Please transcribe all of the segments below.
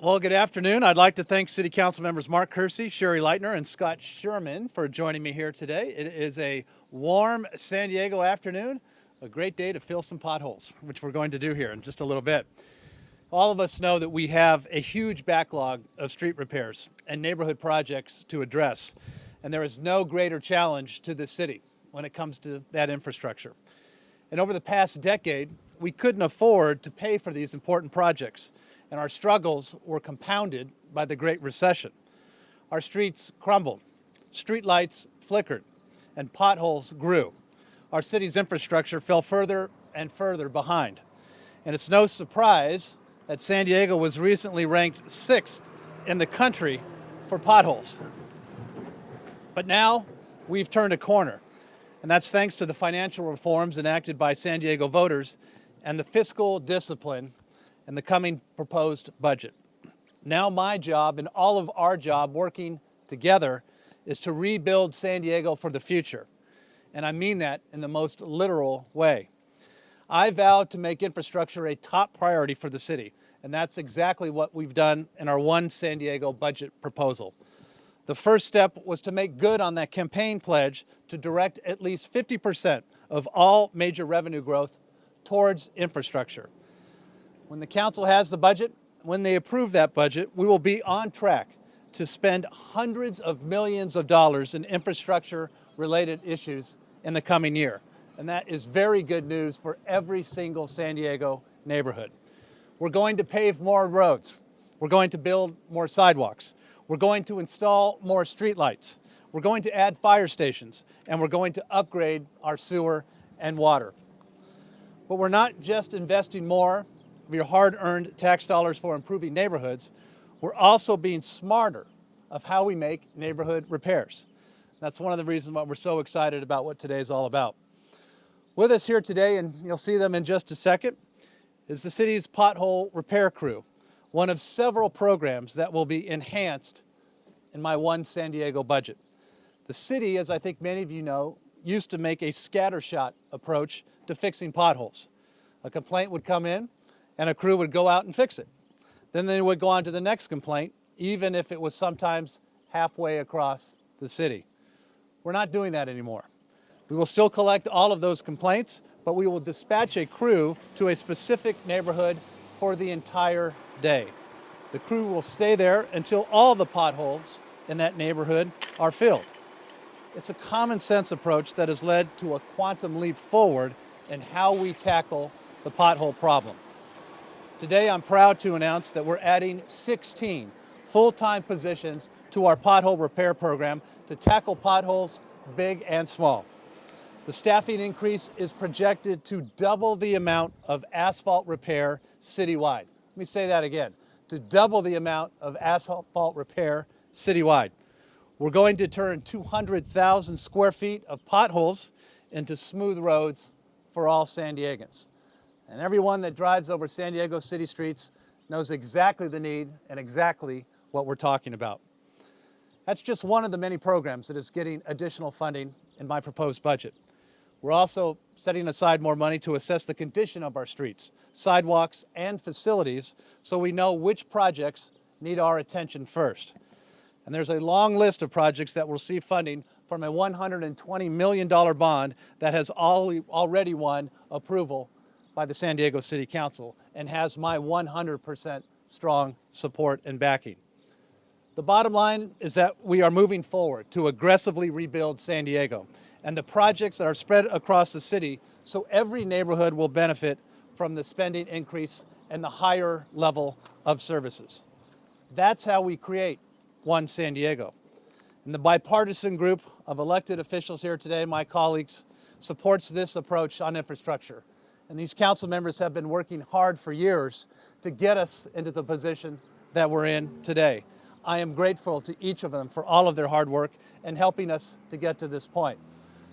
Well, good afternoon. I'd like to thank City Councilmembers Mark Kersey, Sherri Lightner, and Scott Sherman for joining me here today. It is a warm San Diego afternoon, a great day to fill some potholes, which we're going to do here in just a little bit. All of us know that we have a huge backlog of street repairs and neighborhood projects to address, and there is no greater challenge to the city when it comes to that infrastructure. And over the past decade, we couldn't afford to pay for these important projects, and our struggles were compounded by the Great Recession. Our streets crumbled, street lights flickered, and potholes grew. Our city's infrastructure fell further and further behind. And it's no surprise that San Diego was recently ranked 6th in the country for potholes. But now we've turned a corner, and that's thanks to the financial reforms enacted by San Diego voters and the fiscal discipline and the coming proposed budget. Now my job and all of our job working together is to rebuild San Diego for the future. And I mean that in the most literal way. I vowed to make infrastructure a top priority for the city, and that's exactly what we've done in our One San Diego budget proposal. The first step was to make good on that campaign pledge to direct at least 50% of all major revenue growth towards infrastructure. When the council has the budget, when they approve that budget, we will be on track to spend hundreds of millions of dollars in infrastructure-related issues in the coming year. And that is very good news for every single San Diego neighborhood. We're going to pave more roads. We're going to build more sidewalks. We're going to install more streetlights. We're going to add fire stations, and we're going to upgrade our sewer and water. But we're not just investing more of your hard-earned tax dollars for improving neighborhoods, we're also being smarter of how we make neighborhood repairs. That's one of the reasons why we're so excited about what today's all about. With us here today, and you'll see them in just a second, is the city's pothole repair crew, one of several programs that will be enhanced in my One San Diego budget. The city, as I think many of you know, used to make a scattershot approach to fixing potholes. A complaint would come in, and a crew would go out and fix it. Then they would go on to the next complaint, even if it was sometimes halfway across the city. We're not doing that anymore. We will still collect all of those complaints, but we will dispatch a crew to a specific neighborhood for the entire day. The crew will stay there until all the potholes in that neighborhood are filled. It's a common sense approach that has led to a quantum leap forward in how we tackle the pothole problem. Today, I'm proud to announce that we're adding 16 full-time positions to our pothole repair program to tackle potholes big and small. The staffing increase is projected to double the amount of asphalt repair citywide. Let me say that again, to double the amount of asphalt repair citywide. We're going to turn 200,000 square feet of potholes into smooth roads for all San Diegans. And everyone that drives over San Diego city streets knows exactly the need and exactly what we're talking about. That's just one of the many programs that is getting additional funding in my proposed budget. We're also setting aside more money to assess the condition of our streets, sidewalks, and facilities so we know which projects need our attention first. And there's a long list of projects that will receive funding from a $120 million bond that has already won approval by the San Diego City Council and has my 100% strong support and backing. The bottom line is that we are moving forward to aggressively rebuild San Diego and the projects that are spread across the city so every neighborhood will benefit from the spending increase and the higher level of services. That's how we create One San Diego. And the bipartisan group of elected officials here today, my colleagues, supports this approach on infrastructure. And these council members have been working hard for years to get us into the position that we're in today. I am grateful to each of them for all of their hard work and helping us to get to this point.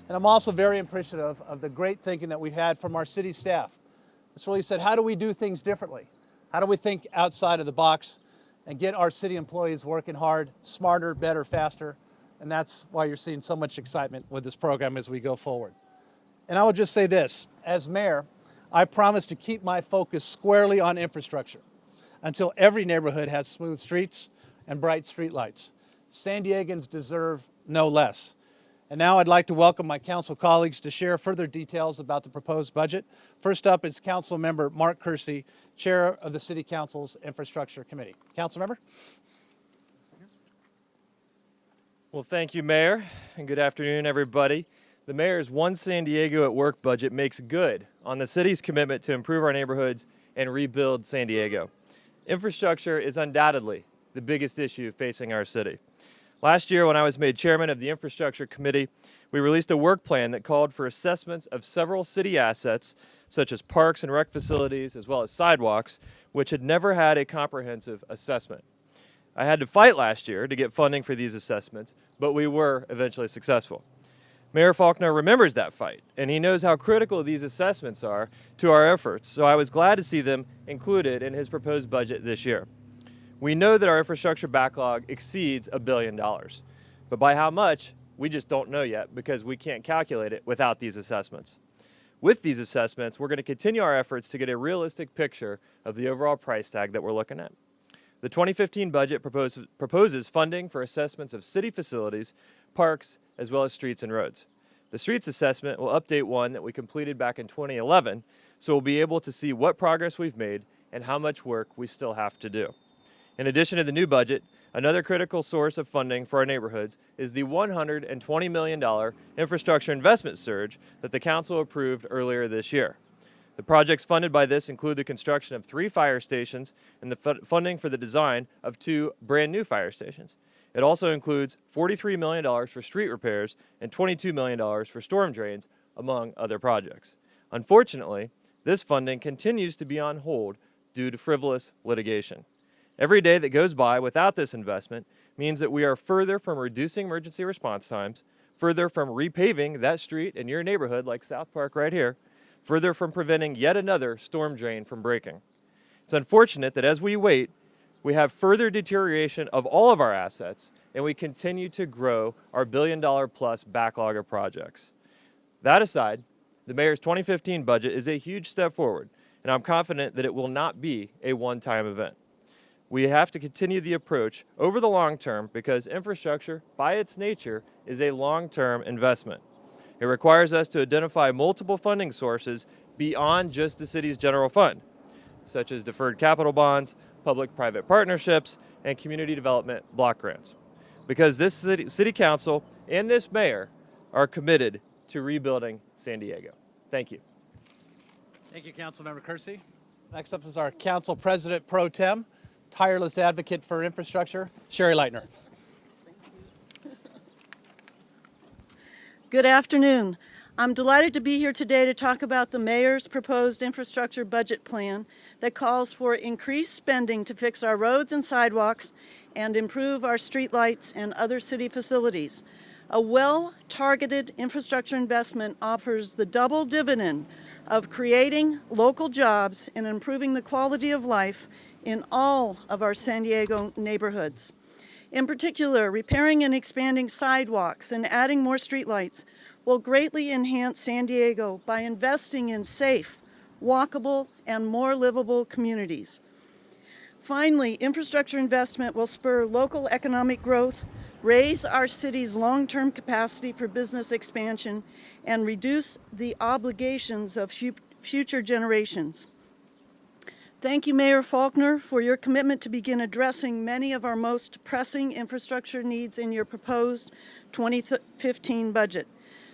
And I'm also very appreciative of the great thinking that we've had from our city staff. It's really said, how do we do things differently? How do we think outside of the box and get our city employees working hard, smarter, better, faster? And that's why you're seeing so much excitement with this program as we go forward. And I will just say this, as mayor, I promise to keep my focus squarely on infrastructure. until every neighborhood has smooth streets and bright streetlights. San Diegans deserve no less. And now I'd like to welcome my council colleagues to share further details about the proposed budget. First up is Councilmember Mark Kersey, Chair of the City Council's Infrastructure Committee. Councilmember? Well, thank you, Mayor, and good afternoon, everybody. The Mayor's One San Diego at Work budget makes good on the city's commitment to improve our neighborhoods and rebuild San Diego. Infrastructure is undoubtedly the biggest issue facing our city. Last year, when I was made chairman of the Infrastructure Committee, we released a work plan that called for assessments of several city assets, such as parks and rec facilities, as well as sidewalks, which had never had a comprehensive assessment. I had to fight last year to get funding for these assessments, but we were eventually successful. Mayor Faulconer remembers that fight, and he knows how critical these assessments are to our efforts, so I was glad to see them included in his proposed budget this year. We know that our infrastructure backlog exceeds $1 billion, but by how much, we just don't know yet because we can't calculate it without these assessments. With these assessments, we're going to continue our efforts to get a realistic picture of the overall price tag that we're looking at. The 2015 budget proposes funding for assessments of city facilities, parks, as well as streets and roads. The streets assessment will update one that we completed back in 2011, so we'll be able to see what progress we've made and how much work we still have to do. In addition to the new budget, another critical source of funding for our neighborhoods is the $120 million infrastructure investment surge that the council approved earlier this year. The projects funded by this include the construction of 3 fire stations and the funding for the design of 2 brand new fire stations. It also includes $43 million for street repairs and $22 million for storm drains, among other projects. Unfortunately, this funding continues to be on hold due to frivolous litigation. Every day that goes by without this investment means that we are further from reducing emergency response times, further from repaving that street in your neighborhood like South Park right here, further from preventing yet another storm drain from breaking. It's unfortunate that as we wait, we have further deterioration of all of our assets, and we continue to grow our $1 billion-plus backlog of projects. That aside, the Mayor's 2015 budget is a huge step forward, and I'm confident that it will not be a one-time event. We have to continue the approach over the long term because infrastructure, by its nature, is a long-term investment. It requires us to identify multiple funding sources beyond just the city's general fund, such as deferred capital bonds, public-private partnerships, and community development block grants. Because this city council and this mayor are committed to rebuilding San Diego. Thank you. Thank you, Councilmember Kersey. Next up is our Council President Pro Tem, tireless advocate for infrastructure, Sherri Lightner. Good afternoon. I'm delighted to be here today to talk about the Mayor's proposed infrastructure budget plan that calls for increased spending to fix our roads and sidewalks and improve our streetlights and other city facilities. A well-targeted infrastructure investment offers the double dividend of creating local jobs and improving the quality of life in all of our San Diego neighborhoods. In particular, repairing and expanding sidewalks and adding more streetlights will greatly enhance San Diego by investing in safe, walkable, and more livable communities. Finally, infrastructure investment will spur local economic growth, raise our city's long-term capacity for business expansion, and reduce the obligations of future generations. Thank you, Mayor Faulconer, for your commitment to begin addressing many of our most pressing infrastructure needs in your proposed 2015 budget.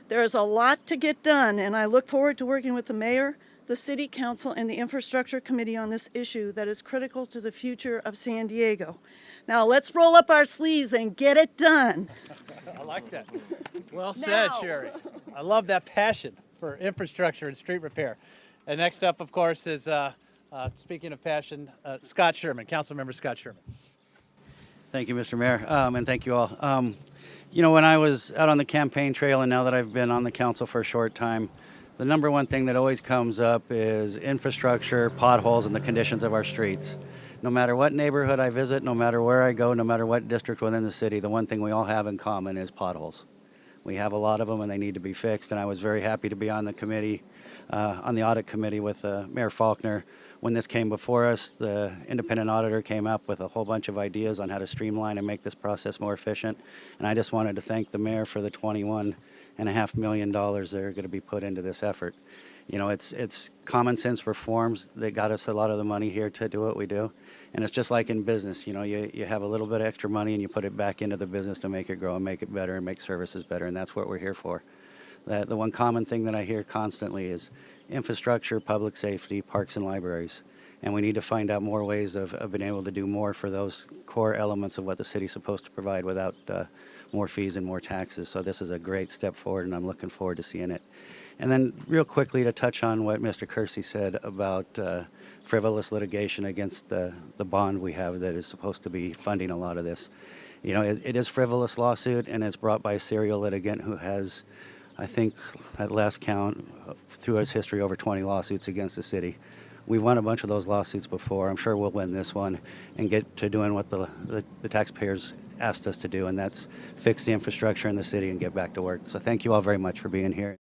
There is a lot to get done, and I look forward to working with the Mayor, the City Council, and the Infrastructure Committee on this issue that is critical to the future of San Diego. Now, let's roll up our sleeves and get it done. I like that. Well said, Sherri. I love that passion for infrastructure and street repair. And next up, of course, is speaking of passion, Scott Sherman, Councilmember Scott Sherman. Thank you, Mr. Mayor, and thank you all. You know, when I was out on the campaign trail and now that I've been on the council for a short time, the number one thing that always comes up is infrastructure, potholes, and the conditions of our streets. No matter what neighborhood I visit, no matter where I go, no matter what district within the city, the one thing we all have in common is potholes. We have a lot of them and they need to be fixed, and I was very happy to be on the committee on the audit committee with Mayor Faulconer. When this came before us, the independent auditor came up with a whole bunch of ideas on how to streamline and make this process more efficient. And I just wanted to thank the mayor for the $21.5 million that are going to be put into this effort. You know, it's common sense reforms that got us a lot of the money here to do what we do. And it's just like in business, you know, you have a little bit of extra money and you put it back into the business to make it grow and make it better and make services better, and that's what we're here for. The one common thing that I hear constantly is infrastructure, public safety, parks and libraries. And we need to find out more ways of being able to do more for those core elements of what the city's supposed to provide without more fees and more taxes. So this is a great step forward, and I'm looking forward to seeing it. And then real quickly to touch on what Mr. Kersey said about frivolous litigation against the bond we have that is supposed to be funding a lot of this. You know, it is frivolous lawsuit, and it's brought by a serial litigant who has, I think, at last count, through his history, over 20 lawsuits against the city. We've won a bunch of those lawsuits before. I'm sure we'll win this one and get to doing what the taxpayers asked us to do, and that's fix the infrastructure in the city and get back to work. So thank you all very much for being here.